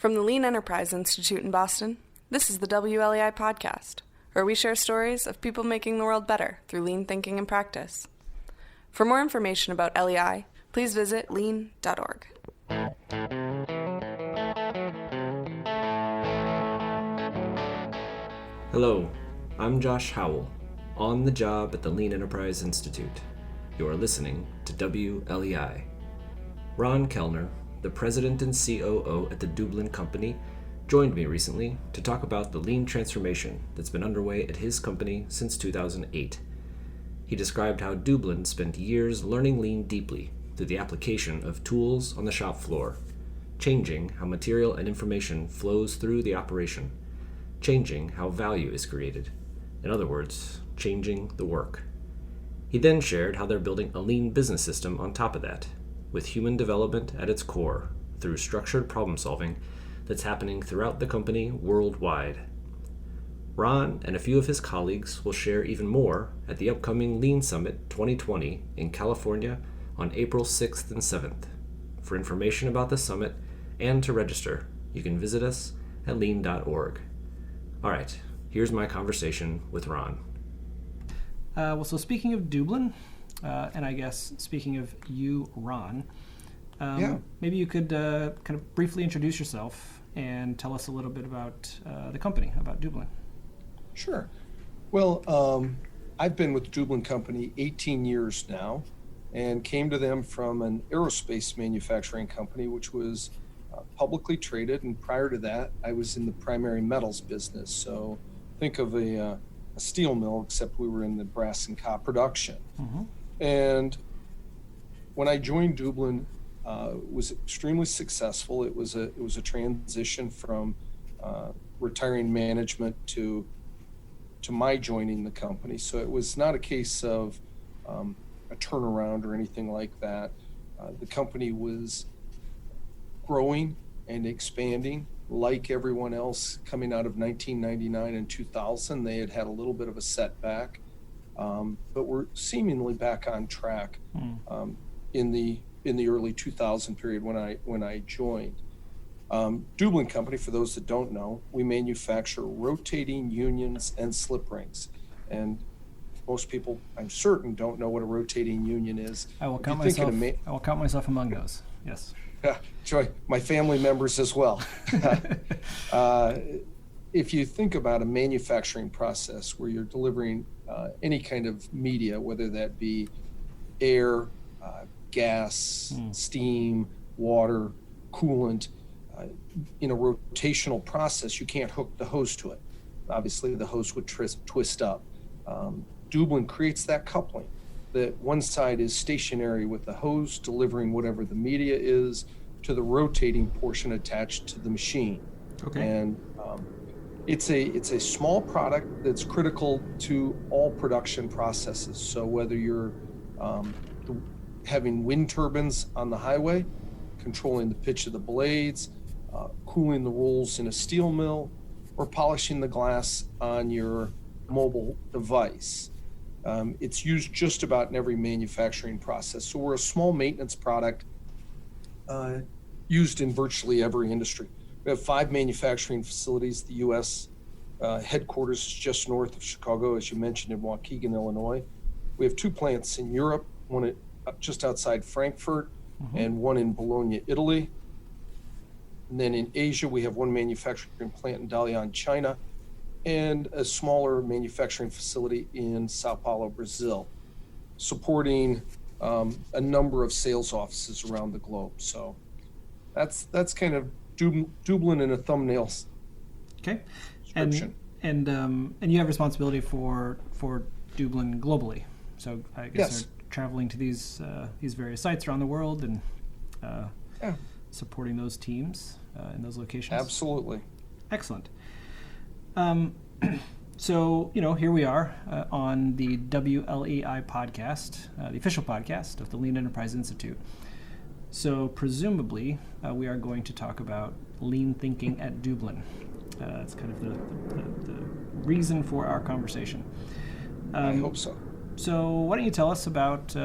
From the Lean Enterprise Institute in Boston, this is the WLEI podcast, where we share stories of people making the world better through lean thinking and practice. For more information about LEI, please visit lean.org. Hello, I'm Josh Howell, on the job at the Lean Enterprise Institute. You are listening to WLEI. Ron Kellner, the president and COO at the Dublin Company, joined me recently to talk about the lean transformation that's been underway at his company since 2008. He described how Dublin spent years learning lean deeply through the application of tools on the shop floor, changing how material and information flows through the operation, changing how value is created. In other words, changing the work. He then shared how they're building a lean business system on top of that, with human development at its core through structured problem solving that's happening throughout the company worldwide. Ron and a few of his colleagues will share even more at the upcoming Lean Summit 2020 in California on April 6th and 7th. For information about the summit and to register, you can visit us at lean.org. All right, here's my conversation with Ron. So speaking of Dublin, and I guess speaking of you, Ron, maybe you could kind of briefly introduce yourself and tell us a little bit about the company, about Dublin. Sure. Well, I've been with Dublin Company 18 years now and came to them from an aerospace manufacturing company, which was publicly traded. And prior to that, I was in the primary metals business. So think of a steel mill, except we were in the brass and copper production. Mm-hmm. And when I joined Dublin, it was extremely successful. It was a transition from retiring management to my joining the company. So it was not a case of a turnaround or anything like that. The company was growing and expanding like everyone else coming out of 1999 and 2000. They had a little bit of a setback. But we're seemingly back on track in the early 2000 period when I joined. Dublin Company, for those that don't know, we manufacture rotating unions and slip rings. And most people, I'm certain, don't know what a rotating union is. I will count myself among those. Yes. Joy, my family members as well. If you think about a manufacturing process where you're delivering any kind of media, whether that be air, gas, steam, water, coolant, in a rotational process, you can't hook the hose to it. Obviously, the hose would twist up. Dublin creates that coupling, that one side is stationary with the hose delivering whatever the media is to the rotating portion attached to the machine. Okay. And it's a small product that's critical to all production processes. So whether you're having wind turbines on the highway, controlling the pitch of the blades, cooling the rolls in a steel mill, or polishing the glass on your mobile device. It's used just about in every manufacturing process. So we're a small maintenance product used in virtually every industry. We have 5 manufacturing facilities. The U.S. Headquarters is just north of Chicago, as you mentioned, in Waukegan, Illinois. We have 2 plants in Europe, one just outside Frankfurt, and one in Bologna, Italy. And then in Asia, we have 1 manufacturing plant in Dalian, China, and a smaller manufacturing facility in Sao Paulo, Brazil, supporting a number of sales offices around the globe. So that's kind of Dublin in a thumbnail. Okay. Description. And you have responsibility for Dublin globally. So I guess Yes. You're traveling to these various sites around the world and supporting those teams in those locations. Absolutely. Excellent. So, here we are on the WLEI podcast, the official podcast of the Lean Enterprise Institute. So presumably, we are going to talk about lean thinking at Dublin. That's kind of the reason for our conversation. I hope so. So why don't you tell us about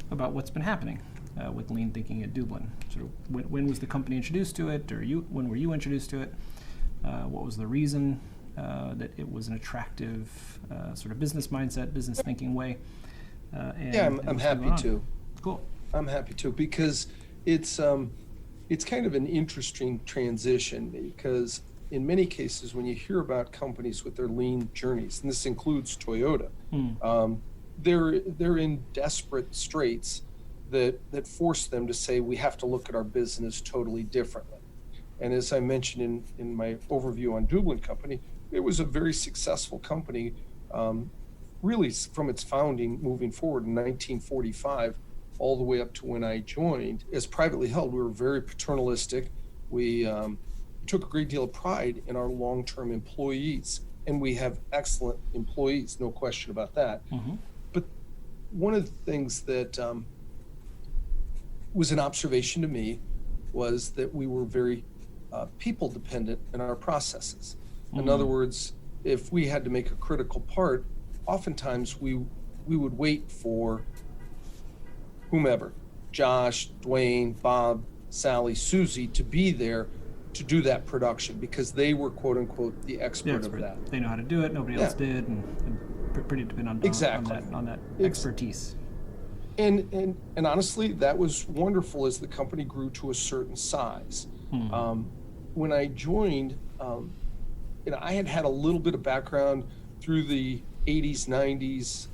what's been happening with lean thinking at Dublin? Sort of when was the company introduced to it, or when were you introduced to it? What was the reason that it was an attractive sort of business mindset, business thinking way? I'm happy to. Cool. I'm happy to, because it's kind of an interesting transition, because in many cases when you hear about companies with their lean journeys, and this includes Toyota, they're in desperate straits that force them to say we have to look at our business totally differently. And as I mentioned in my overview on Dublin Company, it was a very successful company, really from its founding moving forward in 1945 all the way up to when I joined. As privately held, we were very paternalistic. We took a great deal of pride in our long-term employees, and we have excellent employees, no question about that. But one of the things that was an observation to me was that we were very people dependent in our processes. In other words, if we had to make a critical part, oftentimes we would wait for whomever, Josh, Dwayne, Bob, Sally, Susie, to be there to do that production, because they were quote unquote the expert of that. They know how to do it, nobody else did, and pretty dependent on that expertise. And honestly, that was wonderful as the company grew to a certain size. When I joined, I had a little bit of background through the 80s, 90s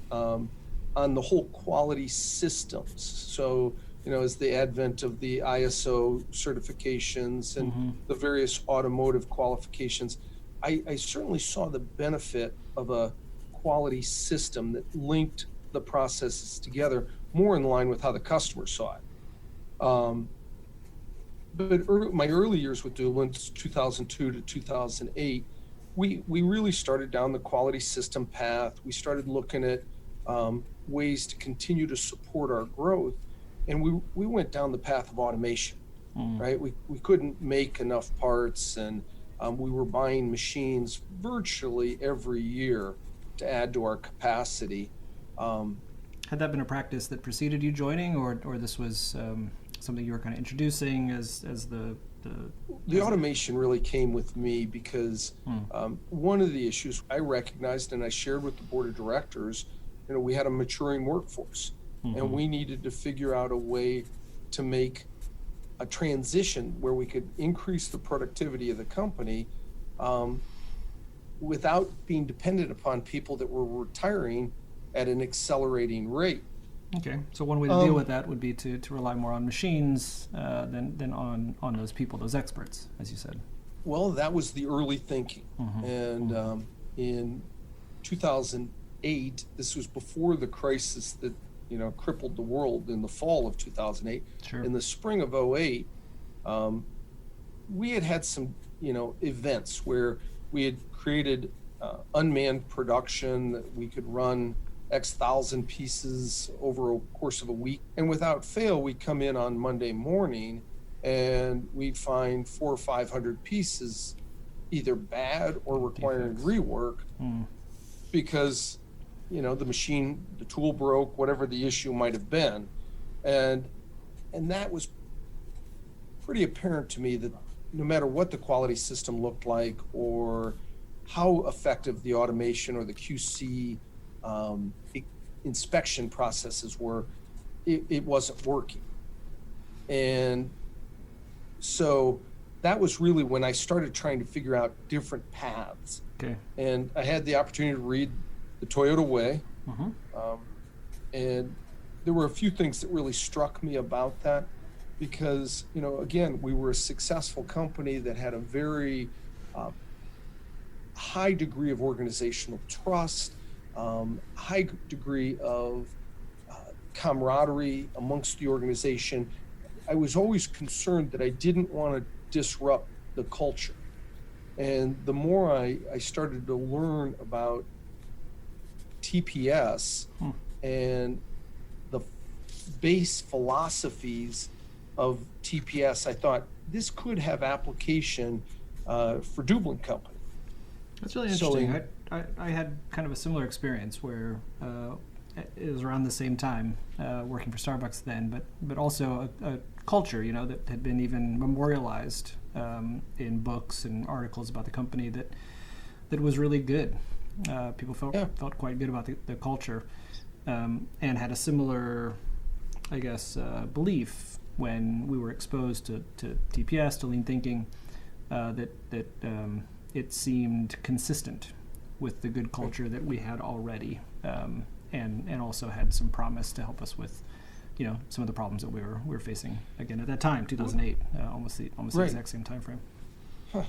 on the whole quality systems. So, as the advent of the ISO certifications and the various automotive qualifications, I certainly saw the benefit of a quality system that linked the processes together more in line with how the customer saw it. But my early years with Dublin, 2002 to 2008, we really started down the quality system path. We started looking at ways to continue to support our growth. And we went down the path of automation, right? We couldn't make enough parts, and we were buying machines virtually every year to add to our capacity. Had that been a practice that preceded you joining, or this was something you were kind of introducing as the automation really came with me because one of the issues I recognized and I shared with the board of directors, we had a maturing workforce, and we needed to figure out a way to make a transition where we could increase the productivity of the company without being dependent upon people that were retiring at an accelerating rate. Okay, so one way to deal with that would be to rely more on machines than on those people, those experts, as you said. Well, that was the early thinking. And in 2008, this was before the crisis that crippled the world in the fall of 2008. Sure. In the spring of 2008, we had some events where we had created unmanned production that we could run X thousand pieces over a course of a week. And without fail, we'd come in on Monday morning and we'd find 400 or 500 pieces either bad or requiring rework because, the machine, the tool broke, whatever the issue might have been. And that was pretty apparent to me that no matter what the quality system looked like or how effective the automation or the QC inspection processes were, it wasn't working. And so that was really when I started trying to figure out different paths. Okay. And I had the opportunity to read The Toyota Way. And there were a few things that really struck me about that because, again, we were a successful company that had a very high degree of organizational trust, high degree of camaraderie amongst the organization. I was always concerned that I didn't want to disrupt the culture. And the more I started to learn about TPS and the base philosophies of TPS, I thought this could have application for Dublin Company. That's really interesting. I had kind of a similar experience where it was around the same time, working for Starbucks then, but also a culture, that had been even memorialized in books and articles about the company that was really good. People felt quite good about the culture, and had a similar, I guess, belief when we were exposed to TPS, to lean thinking, that it seemed consistent with the good culture that we had already, and also had some promise to help us with, some of the problems that we were facing again at that time, 2008, almost the exact same time frame. Huh.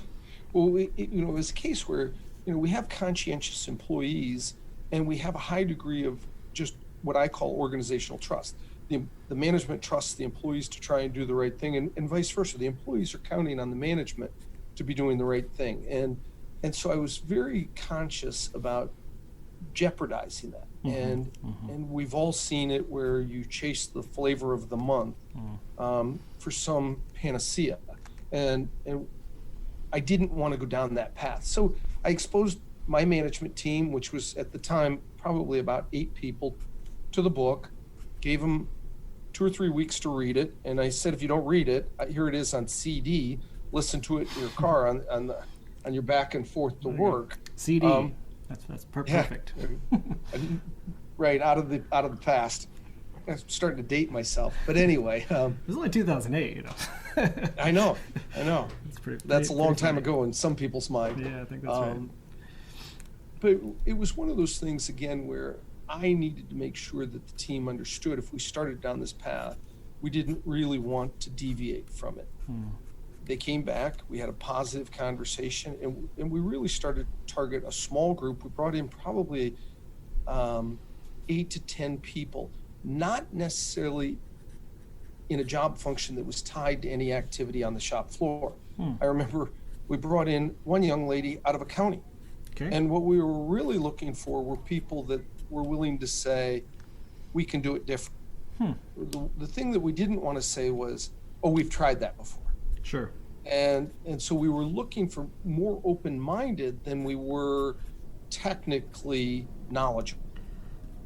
Well, it was a case where we have conscientious employees, and we have a high degree of just what I call organizational trust. The management trusts the employees to try and do the right thing, and vice versa. The employees are counting on the management to be doing the right thing, and so I was very conscious about jeopardizing that. And we've all seen it where you chase the flavor of the month for some panacea, and I didn't want to go down that path. So I exposed my management team, which was at the time probably about 8 people, to the book, gave them 2 or 3 weeks to read it, and I said, if you don't read it, here it is on CD. Listen to it in your car on your back and forth to work. CD. That's perfect. Yeah. Right, out of the past. I'm starting to date myself, but anyway. It was only 2008, I know. That's a long time funny. ago in some people's mind. Yeah, I think that's right. But it was one of those things again where I needed to make sure that the team understood if we started down this path, we didn't really want to deviate from it. They came back, we had a positive conversation, and we really started to target a small group. We brought in probably 8 to 10 people, not necessarily in a job function that was tied to any activity on the shop floor. I remember we brought in one young lady out of accounting. Okay. And what we were really looking for were people that were willing to say, we can do it different. The thing that we didn't want to say was, oh, we've tried that before. Sure. And so we were looking for more open-minded than we were technically knowledgeable.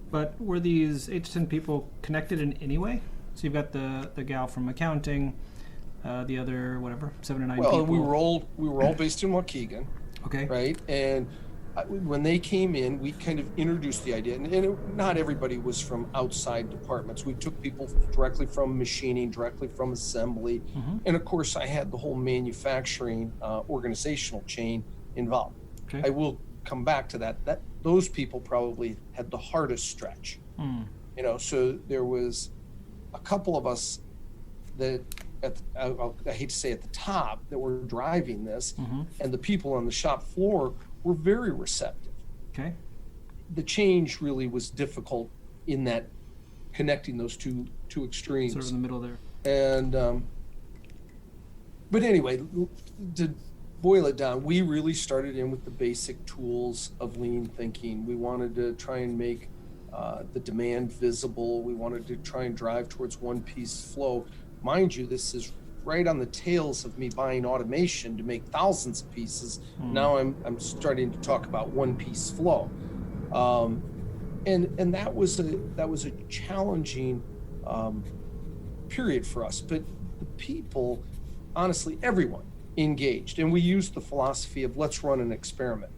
But were these 8 to 10 people connected in any way? So you've got the gal from accounting, the other 7 or 9 people. Well, we were all based in Waukegan. Okay. Right, and when they came in, we kind of introduced the idea, and not everybody was from outside departments. We took people directly from machining, directly from assembly, and of course, I had the whole manufacturing organizational chain involved. Okay. I will come back to that. Those people probably had the hardest stretch. So there was a couple of us that I hate to say at the top that were driving this, and the people on the shop floor were very receptive. Okay. The change really was difficult in that connecting those two extremes. Sort of in the middle there. And but anyway, to boil it down, we really started in with the basic tools of lean thinking. We wanted to try and make the demand visible. We wanted to try and drive towards one piece flow. Mind you, this is right on the tails of me buying automation to make thousands of pieces. Now I'm starting to talk about one piece flow, and that was a challenging period for us. But the people, honestly, everyone engaged, and we used the philosophy of let's run an experiment.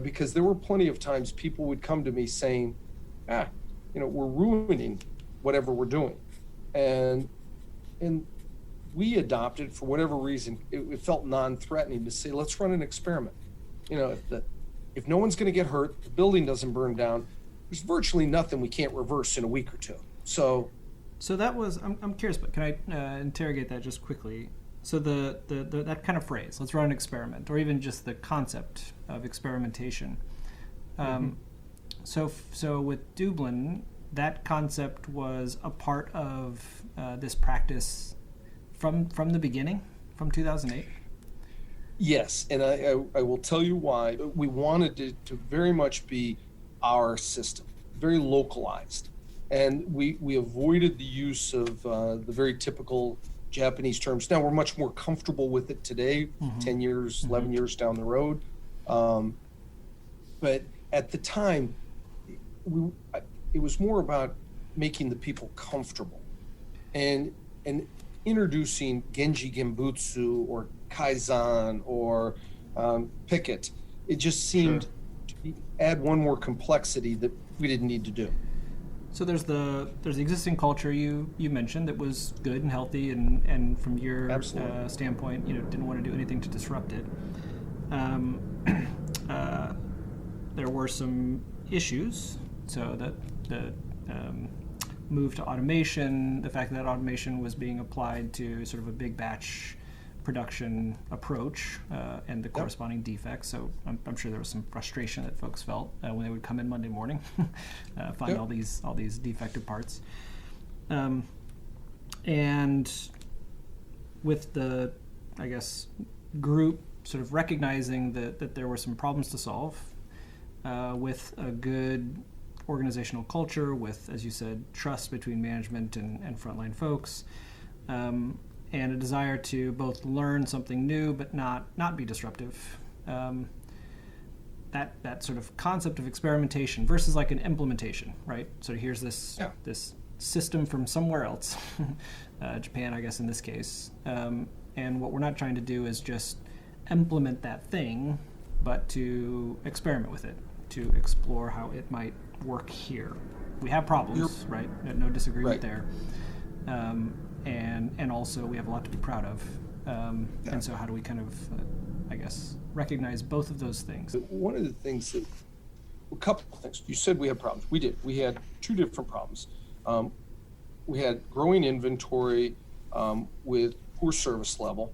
Because there were plenty of times people would come to me saying, we're ruining whatever we're doing, and we adopted, for whatever reason, it felt non-threatening to say, let's run an experiment. If no one's going to get hurt, the building doesn't burn down, there's virtually nothing we can't reverse in a week or two. So that was, I'm curious, but can I interrogate that just quickly? So the that kind of phrase, let's run an experiment, or even just the concept of experimentation. So with Dublin, that concept was a part of this practice from the beginning, from 2008? Yes, and I will tell you why. We wanted it to very much be our system, very localized. And we avoided the use of the very typical Japanese terms. Now we're much more comfortable with it today, 10 years, 11 years down the road. But at the time, it was more about making the people comfortable and introducing Genji Genbutsu or Kaizen or Picket. It just seemed to add one more complexity that we didn't need to do. So there's the existing culture you mentioned that was good and healthy, and from your standpoint, didn't want to do anything to disrupt it. There were some issues, so that the move to automation, the fact that automation was being applied to sort of a big batch production approach, and the corresponding defects. So I'm sure there was some frustration that folks felt when they would come in Monday morning, find all these defective parts, and with the, I guess, group sort of recognizing that there were some problems to solve, with a good organizational culture, with, as you said, trust between management and frontline folks, and a desire to both learn something new but not be disruptive. That sort of concept of experimentation versus like an implementation, right? So here's this system from somewhere else, Japan, I guess in this case, and what we're not trying to do is just implement that thing, but to experiment with it, to explore how it might work here. We have problems, right? No disagreement there. And also we have a lot to be proud of. And so how do we kind of, I guess, recognize both of those things? One of the things a couple of things. You said we had problems. We did. We had two different problems. We had growing inventory with poor service level,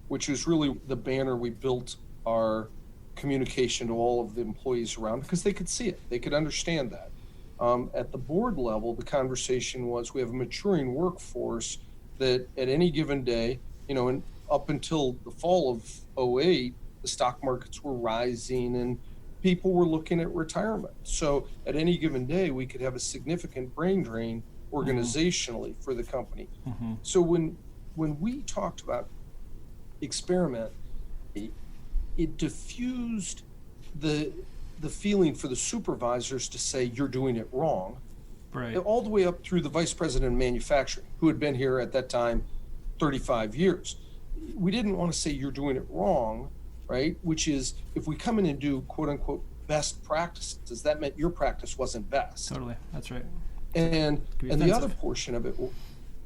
which was really the banner we built our communication to all of the employees around, because they could see it. They could understand that. At the board level, the conversation was we have a maturing workforce that at any given day, and up until the fall of 2008, the stock markets were rising and people were looking at retirement. So at any given day, we could have a significant brain drain organizationally for the company. So when we talked about experiment, it diffused the feeling for the supervisors to say you're doing it wrong, right? All the way up through the vice president of manufacturing, who had been here at that time 35 years. We didn't want to say you're doing it wrong, right? Which is, if we come in and do quote unquote best practices, that meant your practice wasn't best. Totally, that's right. And the other portion of it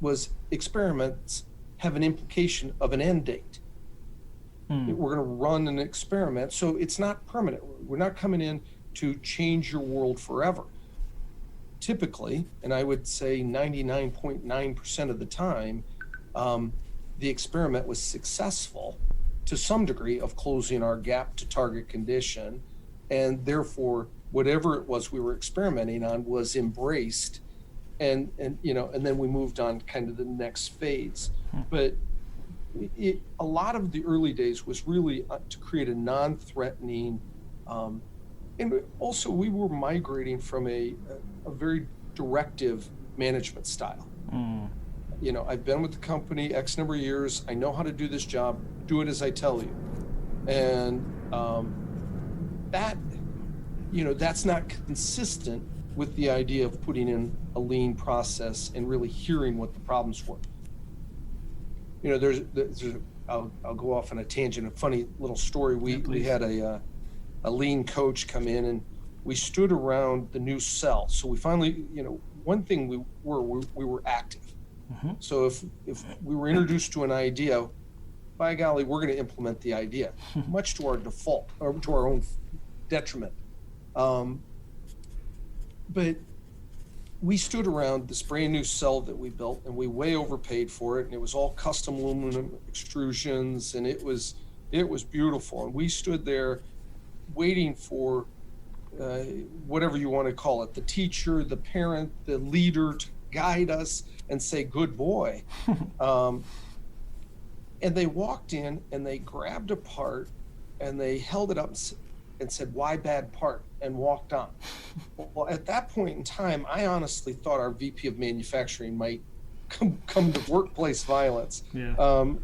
was experiments have an implication of an end date. We're going to run an experiment, so it's not permanent. We're not coming in to change your world forever. Typically, and I would say 99.9% of the time, the experiment was successful to some degree of closing our gap to target condition, and therefore whatever it was we were experimenting on was embraced, and then we moved on kind of the next phase. But a lot of the early days was really to create a non-threatening, and also we were migrating from a very directive management style. I've been with the company X number of years. I know how to do this job. Do it as I tell you. And that's not consistent with the idea of putting in a lean process and really hearing what the problems were. I'll go off on a tangent, a funny little story. We had a lean coach come in, and we stood around the new cell. So we finally, one thing we were active. So if we were introduced to an idea, by golly, we're going to implement the idea, much to our default or to our own detriment. But we stood around this brand new cell that we built, and we way overpaid for it, and it was all custom aluminum extrusions, and it was beautiful. And we stood there waiting for whatever you want to call it, the teacher, the parent, the leader, to guide us and say, good boy. And they walked in and they grabbed a part and they held it up and said, why bad part, and walked on. Well, at that point in time, I honestly thought our VP of manufacturing might come to workplace violence. But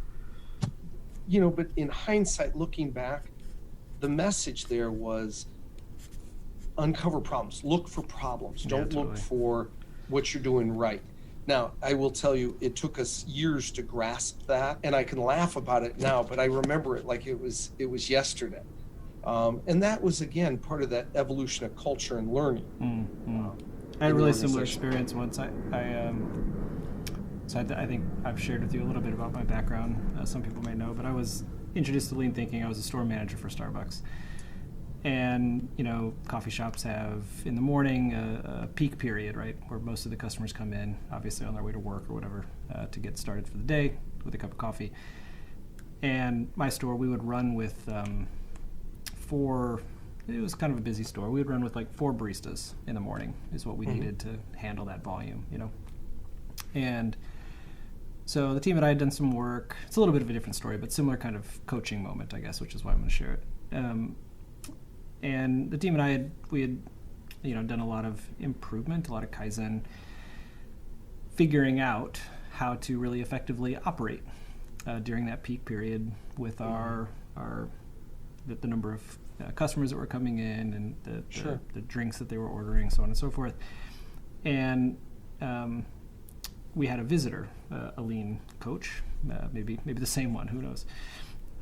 in hindsight, looking back, the message there was uncover problems. Look for problems. Don't totally. look for what you're doing right. Now, I will tell you, it took us years to grasp that, and I can laugh about it now, but I remember it like it was yesterday. And that was, again, part of that evolution of culture and learning. I had a really similar experience once. I think I've shared with you a little bit about my background. Some people may know, but I was introduced to lean thinking. I was a store manager for Starbucks. And, coffee shops have in the morning a peak period, right, where most of the customers come in, obviously on their way to work or whatever, to get started for the day with a cup of coffee. And my store, we would run with it was kind of a busy store. We would run with like 4 baristas in the morning is what we needed to handle that volume, And so the team and I had done some work. It's a little bit of a different story, but similar kind of coaching moment, I guess, which is why I'm going to share it. And the team and I had done a lot of improvement, a lot of Kaizen, figuring out how to really effectively operate during that peak period with the number of customers that were coming in and the drinks that they were ordering, so on and so forth. And we had a visitor, a lean coach, maybe the same one, who knows,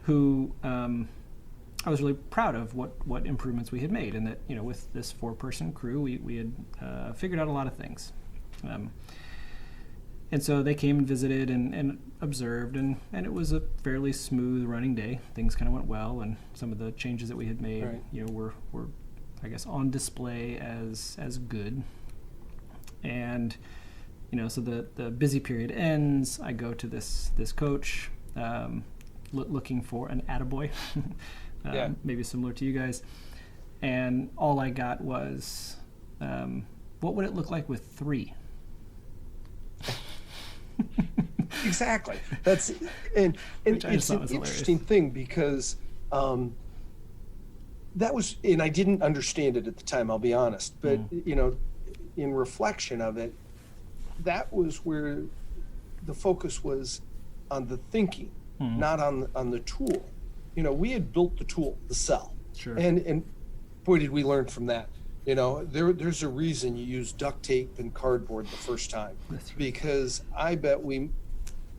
who I was really proud of what improvements we had made, and that with this 4-person crew we had figured out a lot of things, and so they came and visited and observed, and it was a fairly smooth running day. Things kind of went well, and some of the changes that we had made were I guess on display as good. And so the busy period ends. I go to this coach looking for an attaboy. Maybe similar to you guys, and all I got was, what would it look like with 3? Exactly. That's and it's an interesting thing because that was, and I didn't understand it at the time, I'll be honest, but in reflection of it, that was where the focus was on the thinking, not on the tool. We had built the tool, the cell. Sure. And boy, did we learn from that. There's a reason you use duct tape and cardboard the first time. That's right. Because I bet we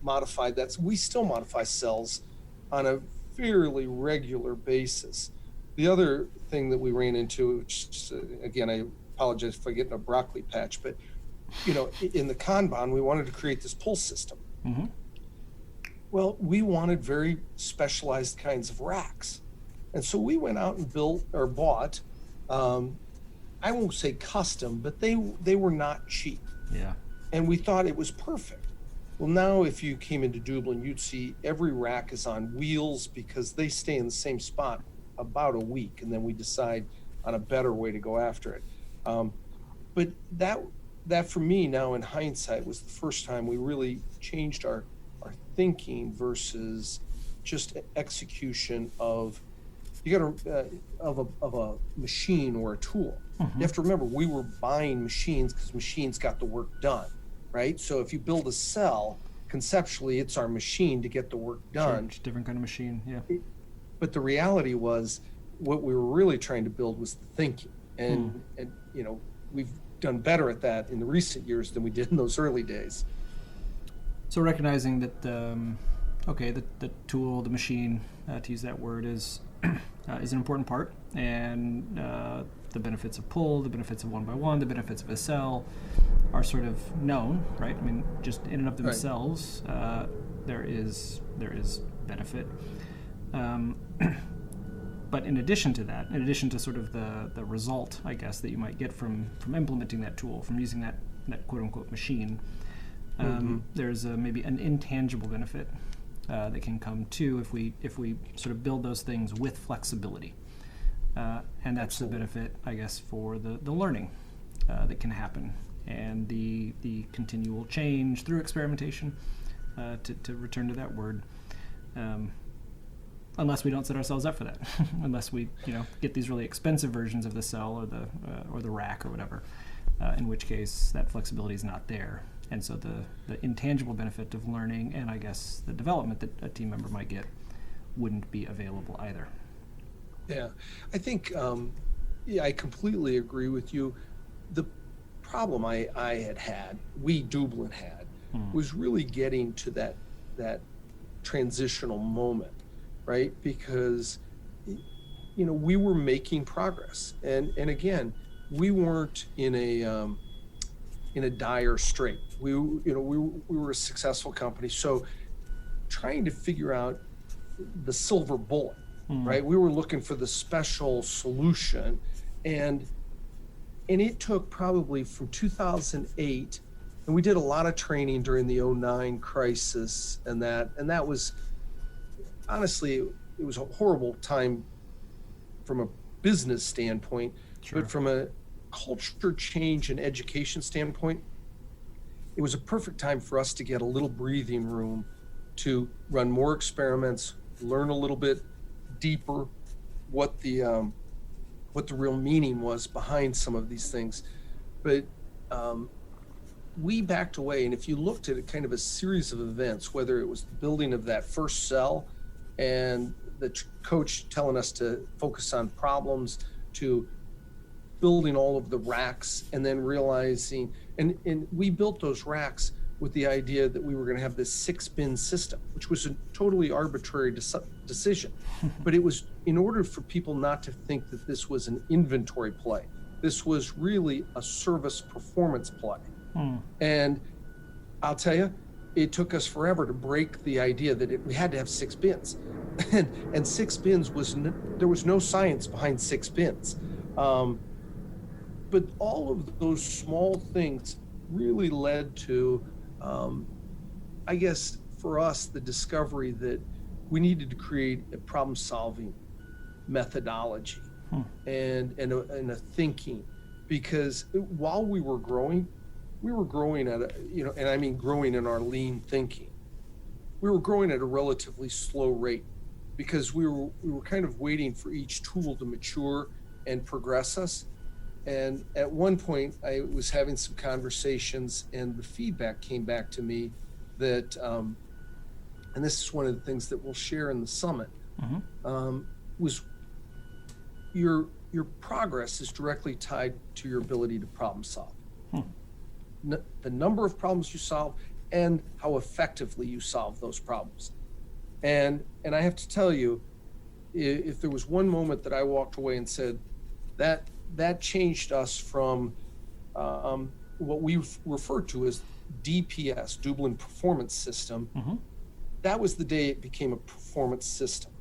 modified that. We still modify cells on a fairly regular basis. The other thing that we ran into, which, again, I apologize if I get in a broccoli patch, but, in the Kanban, we wanted to create this pull system. Mm-hmm. Well, we wanted very specialized kinds of racks. And so we went out and built or bought, I won't say custom, but they were not cheap. Yeah. And we thought it was perfect. Well, now if you came into Dublin, you'd see every rack is on wheels because they stay in the same spot about a week, and then we decide on a better way to go after it. But that for me now in hindsight was the first time we really changed our thinking versus just execution of a machine or a tool. Mm-hmm. You have to remember, we were buying machines because machines got the work done, right? So if you build a cell, conceptually, it's our machine to get the work done. Sure, different kind of machine, yeah. But the reality was, what we were really trying to build was the thinking, and we've done better at that in the recent years than we did in those early days. So recognizing that, the tool, the machine, to use that word, is an important part, and the benefits of pull, the benefits of 1x1, the benefits of a cell are sort of known, right? I mean, just in and of themselves, there is benefit. But in addition to that, in addition to sort of the result, I guess, that you might get from implementing that tool, from using that quote-unquote machine, there's maybe an intangible benefit that can come too if we sort of build those things with flexibility. And that's the benefit, I guess, for the learning that can happen, and the continual change through experimentation, to return to that word, unless we don't set ourselves up for that, unless we get these really expensive versions of the cell or the rack or whatever, in which case that flexibility is not there. And so the intangible benefit of learning, and I guess the development that a team member might get, wouldn't be available either. Yeah, I think Yeah, I completely agree with you. The problem I had, we Dublin had, was really getting to that transitional moment, right? Because we were making progress, and again, we weren't in a dire strait. We were a successful company, so trying to figure out the silver bullet, right? We were looking for the special solution, and it took probably from 2008, and we did a lot of training during the 2009 crisis, and that was honestly, it was a horrible time from a business standpoint, Sure. but from a culture change and education standpoint, it was a perfect time for us to get a little breathing room to run more experiments, learn a little bit deeper what the real meaning was behind some of these things. But we backed away, and if you looked at it, kind of a series of events, whether it was the building of that first cell and the coach telling us to focus on problems, to building all of the racks, and then realizing, and we built those racks with the idea that we were going to have this 6-bin system, which was a totally arbitrary decision. But it was in order for people not to think that this was an inventory play. This was really a service performance play. And I'll tell you, it took us forever to break the idea that we had to have 6 bins. And 6 bins there was no science behind 6 bins. But all of those small things really led to, I guess, for us, the discovery that we needed to create a problem-solving methodology and a thinking, because while we were growing at and I mean growing in our lean thinking. We were growing at a relatively slow rate because we were kind of waiting for each tool to mature and progress us. And at one point, I was having some conversations, and the feedback came back to me that, and this is one of the things that we'll share in the summit, was your progress is directly tied to your ability to problem solve. The number of problems you solve and how effectively you solve those problems. And I have to tell you, if there was one moment that I walked away and said that changed us from what we refer to as DPS, Dublin Performance System, that was the day it became a performance system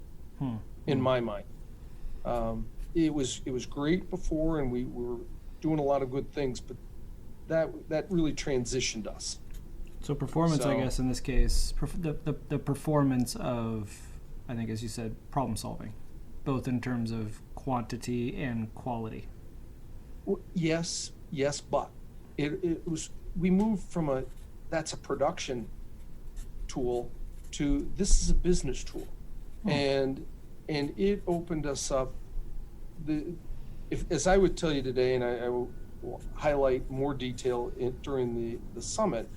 in my mind. It was great before, and we were doing a lot of good things, but that really transitioned us. So performance, I guess, in this case, the performance of, I think, as you said, problem solving, both in terms of quantity and quality. Well, yes, but it was, we moved from that's a production tool to this is a business tool, and it opened us up. As I would tell you today, and I will highlight more detail during the summit,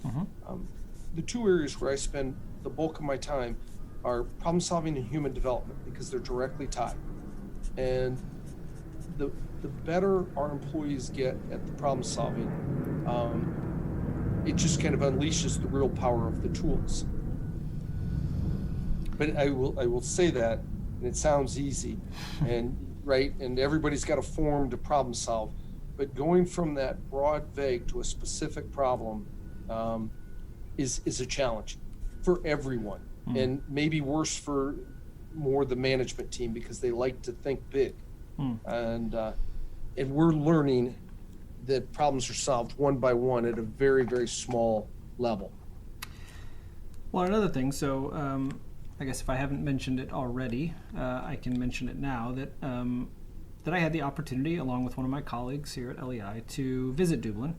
the 2 areas where I spend the bulk of my time are problem solving and human development, because they're directly tied. And the better our employees get at the problem solving, it just kind of unleashes the real power of the tools. But I will say that, and it sounds easy, and right, and everybody's got a form to problem solve, but going from that broad vague to a specific problem is a challenge for everyone, and maybe worse for more the management team, because they like to think big, and we're learning that problems are solved one by one at a very, very small level. Well, another thing, so I guess if I haven't mentioned it already, I can mention it now, that I had the opportunity, along with one of my colleagues here at LEI, to visit Dublin,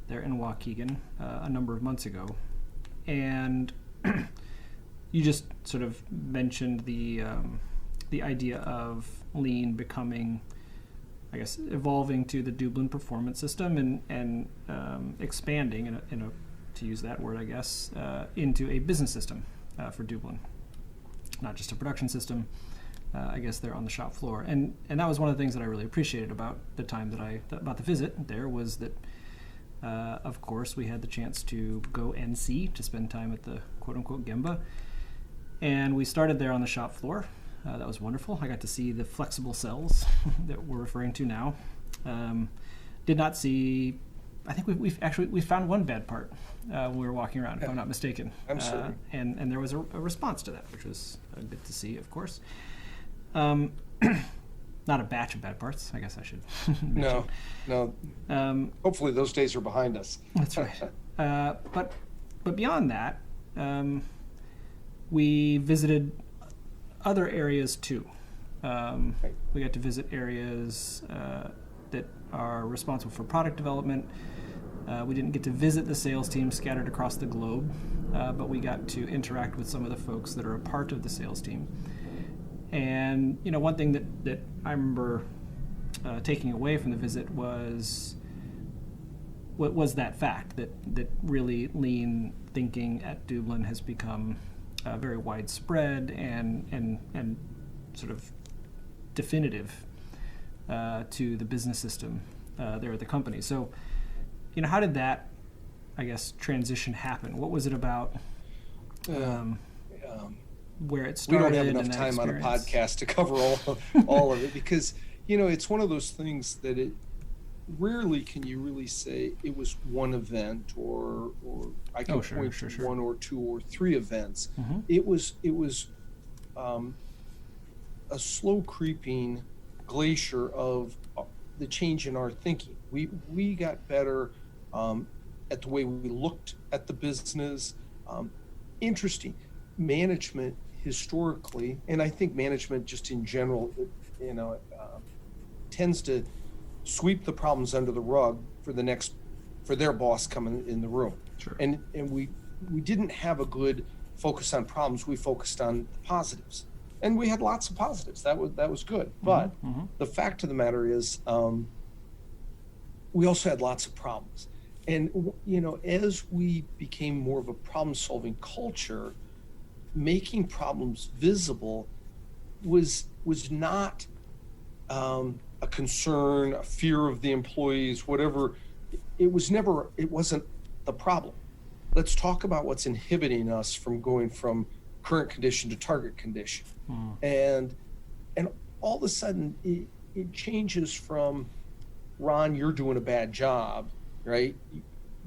there in Waukegan, a number of months ago. And you just sort of mentioned the idea of lean becoming, I guess, evolving to the Dublin Performance System and expanding, to use that word, I guess, into a business system for Dublin. Not just a production system, I guess there on the shop floor, and that was one of the things that I really appreciated about the time about the visit there was that, of course, we had the chance to go and to spend time at the quote unquote Gemba, and we started there on the shop floor. That was wonderful. I got to see the flexible cells that we're referring to now. Did not see. I think we found one bad part when we were walking around, if I'm not mistaken. I'm certain. And there was a response to that, which was good to see, of course. Not a batch of bad parts, I guess I should mention. No. Hopefully those days are behind us. That's right. But beyond that, we visited other areas too. We got to visit areas that are responsible for product development. We didn't get to visit the sales team scattered across the globe, but we got to interact with some of the folks that are a part of the sales team. And one thing that I remember taking away from the visit was that fact that really lean thinking at Dublin has become very widespread and sort of definitive to the business system there at the company. So, how did that, I guess, transition happen? What was it about? Where it started? We don't have enough time on a podcast to cover all of it because it's one of those things that it rarely can you really say it was one event or I can point to one or two or three events. Mm-hmm. It was a slow creeping glacier of the change in our thinking. We got better at the way we looked at the business. Interesting. Management historically, and I think management just in general, tends to sweep the problems under the rug for their boss coming in the room. Sure. And we didn't have a good focus on problems. We focused on the positives, and we had lots of positives. That was good. But the fact of the matter is, we also had lots of problems. And as we became more of a problem-solving culture, making problems visible was not a concern, a fear of the employees, whatever. It wasn't the problem. Let's talk about what's inhibiting us from going from current condition to target condition. And all of a sudden it changes from, Ron, you're doing a bad job, right?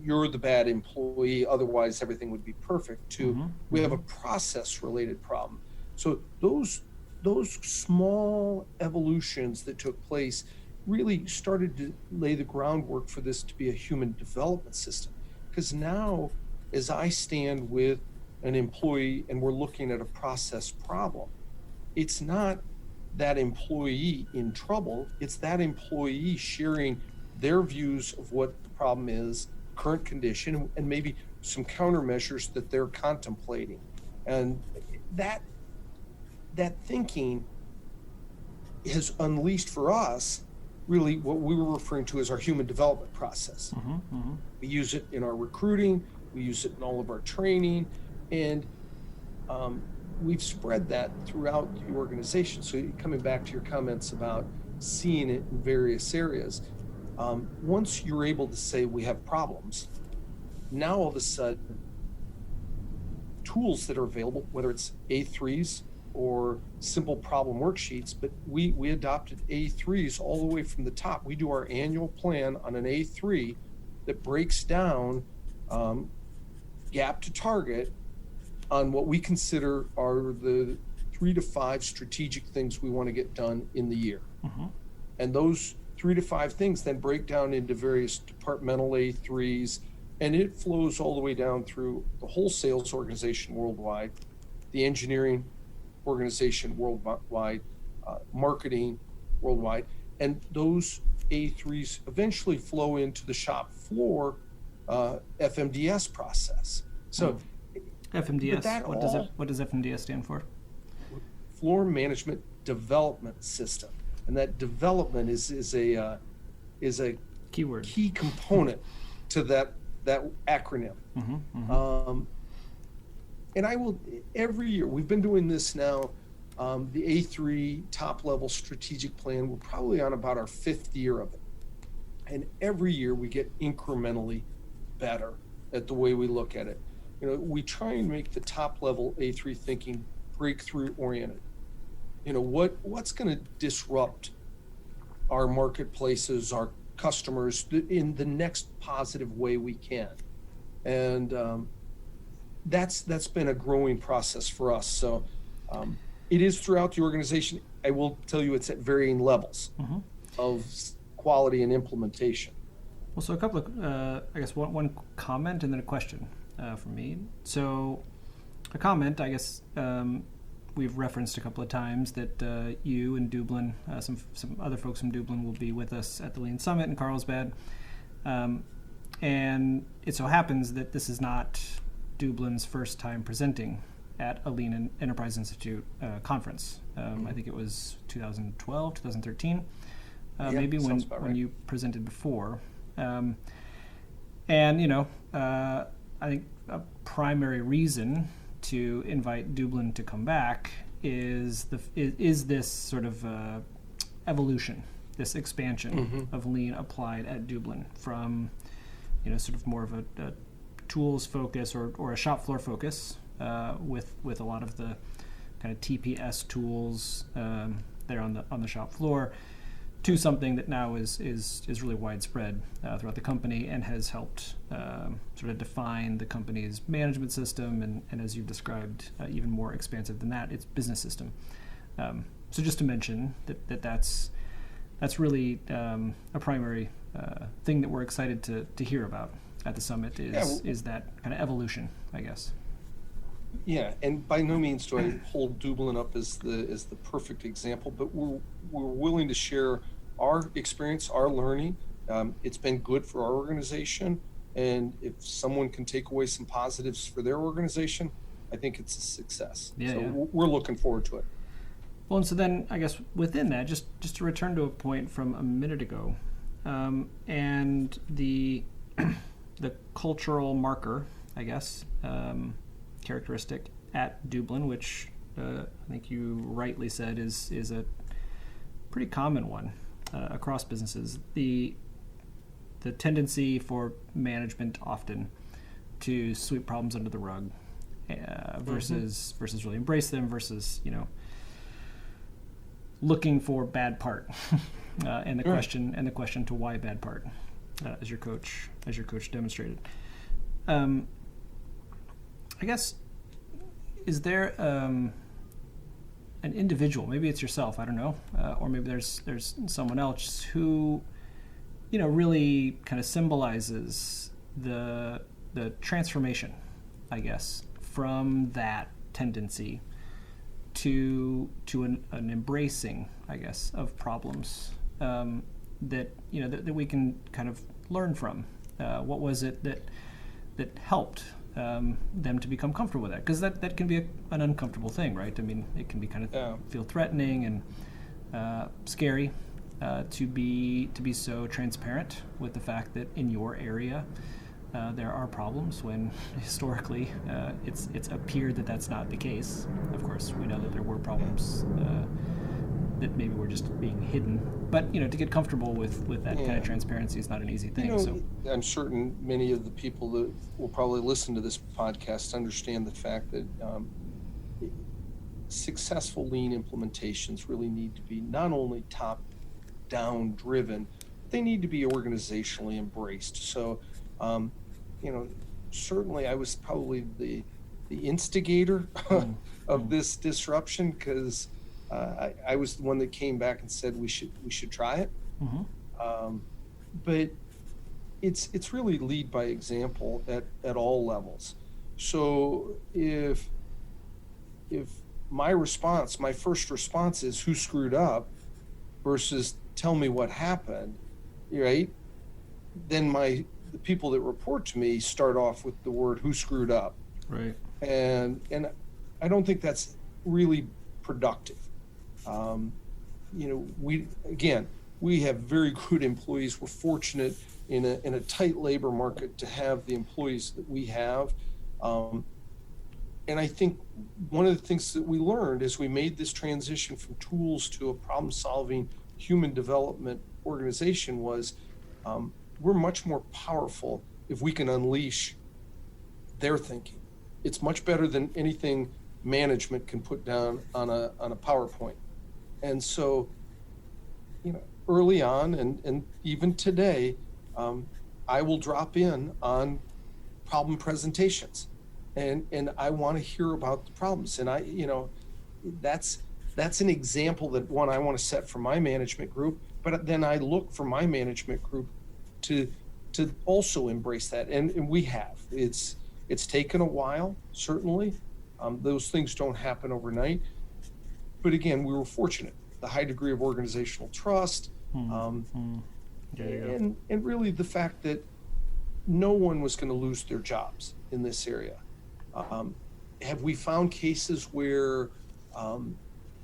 You're the bad employee, otherwise everything would be perfect, to we have a process related problem. So those small evolutions that took place really started to lay the groundwork for this to be a human development system. Because now, as I stand with an employee and we're looking at a process problem, it's not that employee in trouble, it's that employee sharing their views of what the problem is, current condition, and maybe some countermeasures that they're contemplating. And that thinking has unleashed for us really what we were referring to as our human development process. We use it in our recruiting, we use it in all of our training, and we've spread that throughout the organization. So coming back to your comments about seeing it in various areas, once you're able to say we have problems, now all of a sudden tools that are available, whether it's A3s or simple problem worksheets, but we adopted A3s all the way from the top. We do our annual plan on an A3 that breaks down gap to target on what we consider are the 3 to 5 strategic things we want to get done in the year. And those 3 to 5 things then break down into various departmental A3s, and it flows all the way down through the whole sales organization worldwide, the engineering organization worldwide, marketing worldwide, and those A3s eventually flow into the shop floor FMDS process. So FMDS, what does FMDS stand for? Floor Management Development System. And that development is a keyword, key component to that acronym. And I will, every year, we've been doing this now The A3 top-level strategic plan, we're probably on about our 5th year of it. And every year we get incrementally better at the way we look at it. We try and make the top-level A3 thinking breakthrough-oriented. What's going to disrupt our marketplaces, our customers in the next positive way we can. And that's been a growing process for us. So it is throughout the organization. I will tell you it's at varying levels of quality and implementation. Well, so a couple of, I guess one comment and then a question from me. So a comment, I guess, we've referenced a couple of times that you and Dublin, some other folks from Dublin will be with us at the Lean Summit in Carlsbad. And it so happens that this is not Dublin's first time presenting at a Lean Enterprise Institute conference. I think it was 2012, 2013, maybe when you presented before. And, I think a primary reason to invite Dublin to come back is this sort of evolution, this expansion of Lean applied at Dublin from, sort of more of a tools focus or a shop floor focus with a lot of the kind of TPS tools there on the shop floor, to something that now is really widespread throughout the company and has helped sort of define the company's management system and as you've described, even more expansive than that, its business system. So just to mention that's really a primary thing that we're excited to hear about at the summit is that kind of evolution, I guess. Yeah, and by no means do I hold Dublin up as the perfect example, but we're willing to share our experience, our learning. It's been good for our organization, and if someone can take away some positives for their organization, I think it's a success. We're looking forward to it. Well, and so then I guess within that, just to return to a point from a minute ago, and the cultural marker, I guess, characteristic at Dublin, which I think you rightly said is a pretty common one across businesses, the tendency for management often to sweep problems under the rug versus really embrace them, versus looking for bad part and the question to why bad part, as your coach demonstrated. I guess, is there an individual, maybe it's yourself, I don't know, or maybe there's someone else who, really kind of symbolizes the transformation, I guess, from that tendency to an embracing, I guess, of problems that we can kind of learn from. What was it that helped them to become comfortable with that? Because that can be an uncomfortable thing, right? I mean, it can be kind of feel threatening and scary to be so transparent with the fact that in your area there are problems, when historically it's appeared that that's not the case. Of course, we know that there were problems that maybe were just being hidden, but to get comfortable with that kind of transparency is not an easy thing. So I'm certain many of the people that will probably listen to this podcast understand the fact that successful Lean implementations really need to be not only top-down driven, they need to be organizationally embraced. So certainly I was probably the instigator of this disruption, because I was the one that came back and said we should try it. But it's really lead by example at all levels. So if my first response is who screwed up versus tell me what happened, right? Then the people that report to me start off with the word who screwed up. Right. And I don't think that's really productive. We have very good employees. We're fortunate in a tight labor market to have the employees that we have. And I think one of the things that we learned as we made this transition from tools to a problem-solving human development organization was we're much more powerful if we can unleash their thinking. It's much better than anything management can put down on a PowerPoint. And so, early on and even today, I will drop in on problem presentations, and I want to hear about the problems. And that's an example that one I want to set for my management group. But then I look for my management group to also embrace that, and we have. It's taken a while, certainly. Those things don't happen overnight. But again, we were fortunate. The high degree of organizational trust, and really the fact that no one was going to lose their jobs in this area. Have we found cases where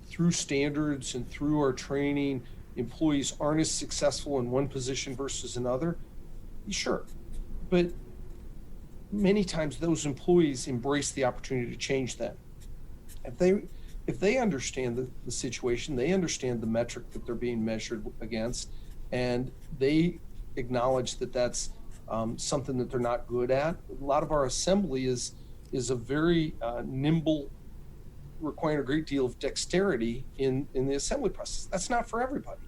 through standards and through our training, employees aren't as successful in one position versus another? Sure. But many times those employees embrace the opportunity to change that. If they understand the situation, they understand the metric that they're being measured against, and they acknowledge that that's something that they're not good at. A lot of our assembly is a very nimble, requiring a great deal of dexterity in the assembly process. That's not for everybody.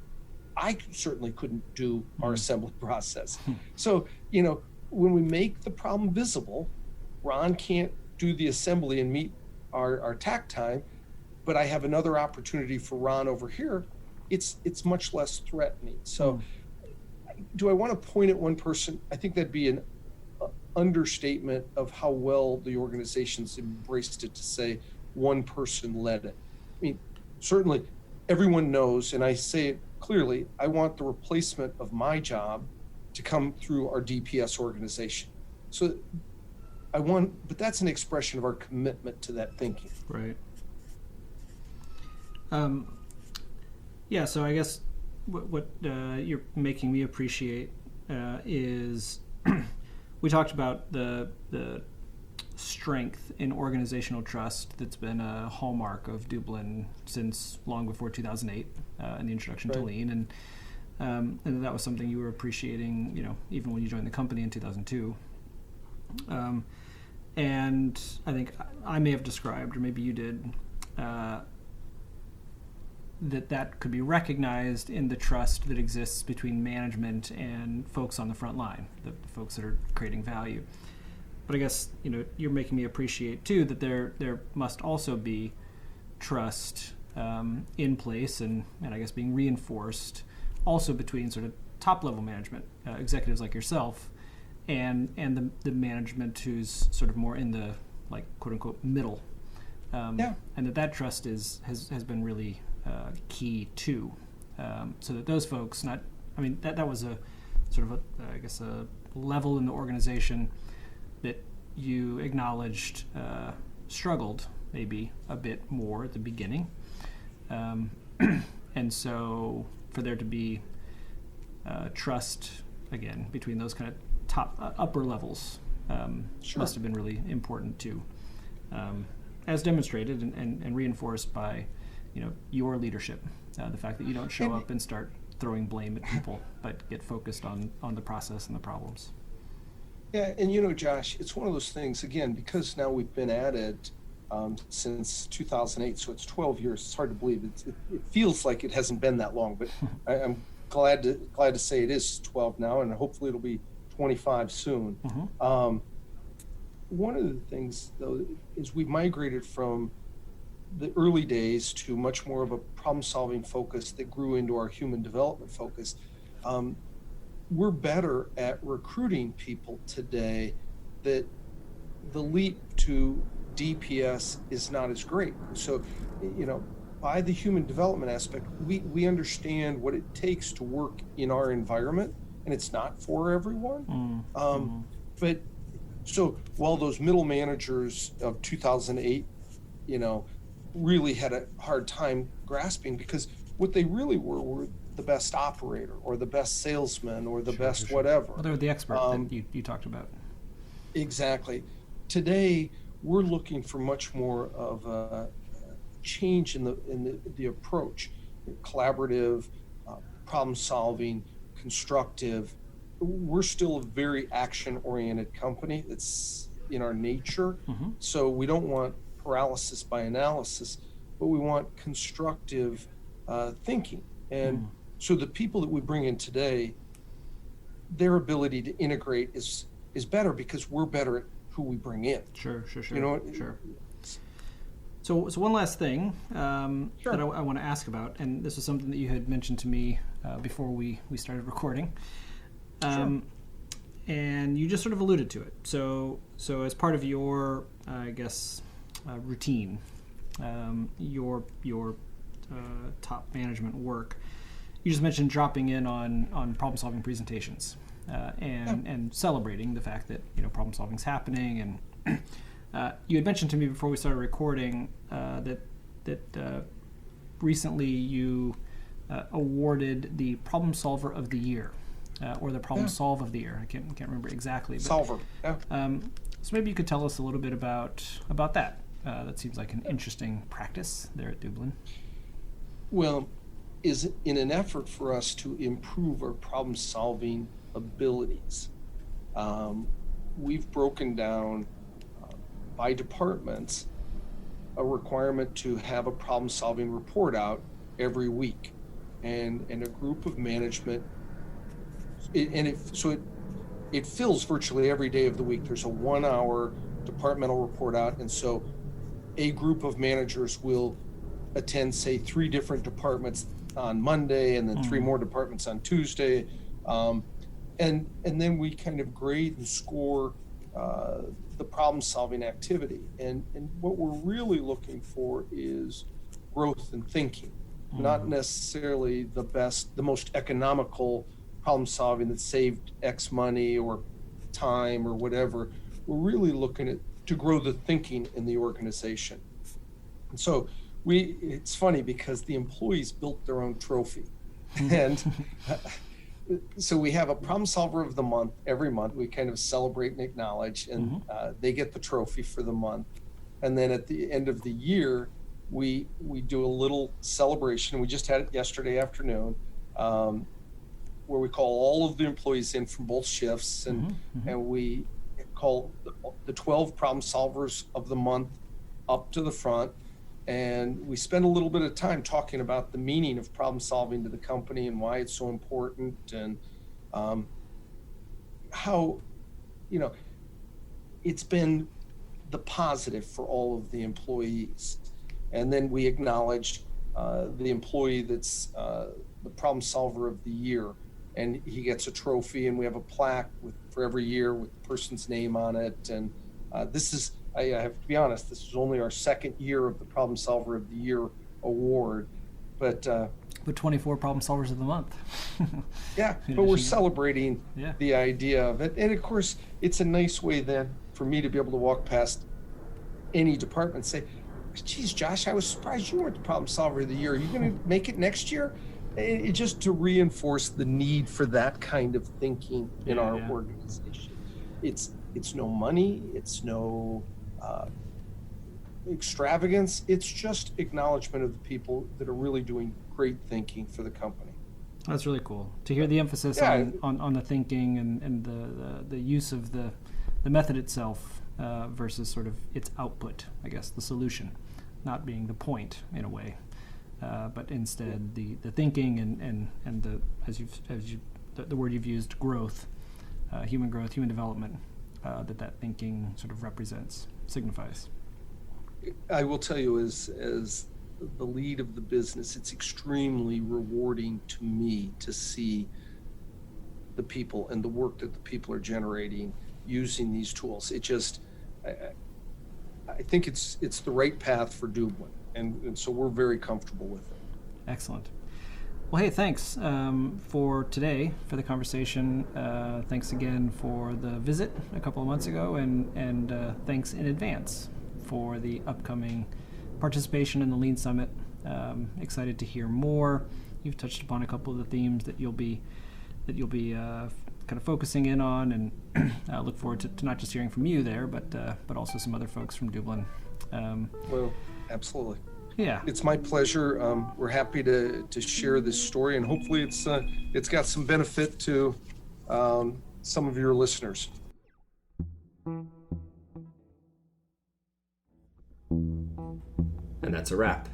I certainly couldn't do our assembly process. So, when we make the problem visible, Ron can't do the assembly and meet our tack time, but I have another opportunity for Ron over here. It's much less threatening. So do I want to point at one person? I think that'd be an understatement of how well the organization's embraced it to say one person led it. I mean, certainly everyone knows, and I say it clearly, I want the replacement of my job to come through our DPS organization. So but that's an expression of our commitment to that thinking. Right. So I guess what you're making me appreciate is we talked about the strength in organizational trust that's been a hallmark of Dublin since long before 2008 and the introduction to Lean, and that was something you were appreciating, even when you joined the company in 2002. And I think I may have described, or maybe you did, that could be recognized in the trust that exists between management and folks on the front line, the folks that are creating value. But I guess you're making me appreciate too that there must also be trust in place and I guess being reinforced also between sort of top level management, executives like yourself, and the management who's sort of more in the like quote unquote middle, and that trust has been really key too, so that those folks that was a sort of a level in the organization that you acknowledged struggled maybe a bit more at the beginning, and so for there to be trust again between those kind of top upper levels must have been really important too, as demonstrated and reinforced by your leadership, the fact that you don't show up and start throwing blame at people, but get focused on the process and the problems. Yeah, and Josh, it's one of those things, again, because now we've been at it since 2008, so it's 12 years. It's hard to believe. It feels like it hasn't been that long, but I'm glad to say it is 12 now, and hopefully it'll be 25 soon. Mm-hmm. One of the things, though, is we've migrated from the early days to much more of a problem-solving focus that grew into our human development focus. We're better at recruiting people today. That the leap to DPS is not as great. So, by the human development aspect, we understand what it takes to work in our environment, and it's not for everyone. But so while those middle managers of 2008, really had a hard time grasping, because what they really were the best operator or the best salesman or the best whatever. Well, they were the expert that you talked about. Exactly. Today, we're looking for much more of a change in the approach, collaborative, problem solving, constructive. We're still a very action-oriented company. It's in our nature. So we don't want paralysis by analysis, but we want constructive thinking. And so the people that we bring in today, their ability to integrate is better because we're better at who we bring in. Sure. You know, Sure. So one last thing Sure. that I want to ask about, and this was something that you had mentioned to me before we started recording. Sure. And you just sort of alluded to it. So as part of your, routine, your top management work, you just mentioned dropping in on problem-solving presentations and celebrating the fact that problem solving is happening. And you had mentioned to me before we started recording that recently you awarded the Problem Solver of the Year. Or the Problem Solve of the Year. I can't remember exactly. But, Solver. Yeah. So maybe you could tell us a little bit about that. That seems like an interesting practice there at Dublin. Well, is in an effort for us to improve our problem-solving abilities. We've broken down by departments a requirement to have a problem-solving report out every week, and a group of management. It fills virtually every day of the week. There's a 1-hour departmental report out, and so a group of managers will attend, say, 3 different departments on Monday, and then 3 more departments on Tuesday, and then we kind of grade and score the problem-solving activity. And what we're really looking for is growth in thinking, not necessarily the most economical problem solving that saved X money or time or whatever. We're really looking to grow the thinking in the organization. And so it's funny because the employees built their own trophy. And so we have a problem solver of the month every month. We kind of celebrate and acknowledge, and they get the trophy for the month. And then at the end of the year, we do a little celebration. We just had it yesterday afternoon, where we call all of the employees in from both shifts, and we call the 12 problem solvers of the month up to the front, and we spend a little bit of time talking about the meaning of problem solving to the company and why it's so important, and how it's been the positive for all of the employees. And then we acknowledge the employee that's the problem solver of the year, and he gets a trophy, and we have a plaque for every year with the person's name on it. And this is, I have to be honest, this is only our 2nd year of the Problem Solver of the Year award, but 24 problem solvers of the month. Yeah, but we're celebrating the idea of it. And of course, it's a nice way then for me to be able to walk past any department and say, geez, Josh, I was surprised you weren't the Problem Solver of the Year. Are you going to make it next year? Just to reinforce the need for that kind of thinking in our organization. It's no money, it's no extravagance, it's just acknowledgement of the people that are really doing great thinking for the company. That's really cool to hear the emphasis on the thinking and the use of the method itself versus sort of its output, I guess, the solution, not being the point in a way. But instead the thinking and the the word you've used, growth, human development, that thinking sort of signifies. I will tell you, as the lead of the business, it's extremely rewarding to me to see the people and the work that the people are generating using these tools. It just, I think it's the right path for Dublin. And so we're very comfortable with it. Excellent. Well, hey, thanks for today, for the conversation. Thanks again for the visit a couple of months ago, and thanks in advance for the upcoming participation in the Lean Summit. Excited to hear more. You've touched upon a couple of the themes that you'll be kind of focusing in on, and I look forward to not just hearing from you there, but also some other folks from Dublin. Well, absolutely. Yeah, it's my pleasure. We're happy to share this story, and hopefully it's got some benefit to some of your listeners. And that's a wrap.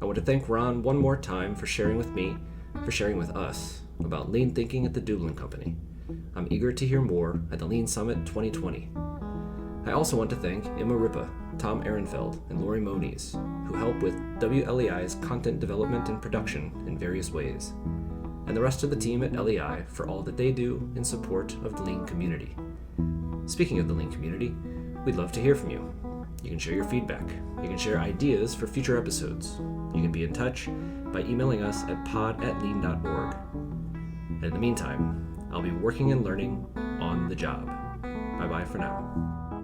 I want to thank Ron one more time for sharing with me, for sharing with us about lean thinking at the Dublin Company. I'm eager to hear more at the Lean Summit 2020. I also want to thank Emma Ripa, Tom Ehrenfeld, and Lori Moniz, who help with WLEI's content development and production in various ways, and the rest of the team at LEI for all that they do in support of the Lean community. Speaking of the Lean community, we'd love to hear from you. You can share your feedback. You can share ideas for future episodes. You can be in touch by emailing us at pod@lean.org. And in the meantime, I'll be working and learning on the job. Bye-bye for now.